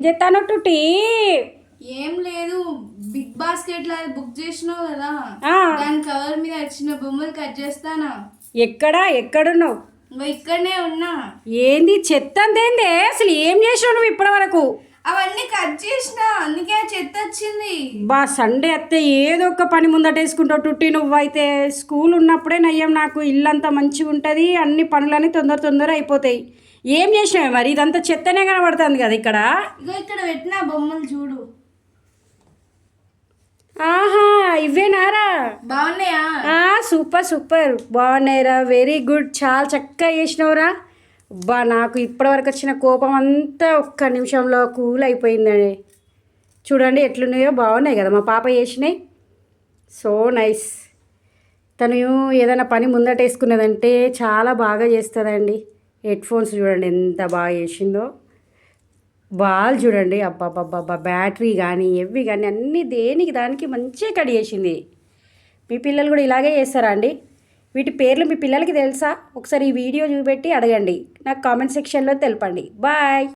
చెప్తాను టుటీ. ఏం లేదు, బిగ్ బాస్కెట్ లా బుక్ చేసినావు కదా, ఆ, దాని కవర్ మీద వచ్చిన బొమ్మలు కట్ చేస్తానా. ఎక్కడున్నావు? ఇక్కడనే ఉన్నా. ఏంది చెత్త అంతేంది? అసలు ఏం చేసావు నువ్వు ఇప్పటి వరకు? అవన్నీ కట్ చేసిన, అందుకే ఆ చెత్త వచ్చింది. బా సండే అత్తే ఏదో ఒక పని ముందటేసుకుంటావు టుట్టి. నువ్వైతే స్కూల్ ఉన్నప్పుడే నయ్యం, నాకు ఇల్లంతా మంచిగా ఉంటుంది, అన్ని పనులన్నీ తొందర అయిపోతాయి. ఏం చేసినావు మరి? ఇదంతా చెత్తనే కనబడుతుంది కదా ఇక్కడ. ఇగో ఇక్కడ పెట్టిన బొమ్మలు చూడు. ఆహా, ఇవేనారా? బాగున్నాయా? సూపర్ బాగున్నాయిరా, వెరీ గుడ్, చాలా చక్కగా చేసినావురా. బా నాకు ఇప్పటివరకు వచ్చిన కోపం అంతా ఒక్క నిమిషంలో కూల్ అయిపోయిందండి. చూడండి ఎట్లున్నాయో, బాగున్నాయి కదా మా పాప చేసినాయి. So nice. తను ఏదైనా పని ముందటేసుకున్నదంటే చాలా బాగా చేస్తుందండి. హెడ్ ఫోన్స్ చూడండి ఎంత బాగా చేసిందో. బాల్ చూడండి, అబ్బాబ్బాబ్బా, బ్యాటరీ కానీ ఎవి కానీ అన్నీ దేనికి దానికి మంచిగా కట్ చేసింది. మీ పిల్లలు కూడా ఇలాగే చేస్తారా అండి? వీటి పేర్లు మీ పిల్లలకి తెలుసా? ఒకసారి ఈ వీడియో చూపెట్టి అడగండి, నాకు కామెంట్ సెక్షన్లో తెలపండి. బాయ్.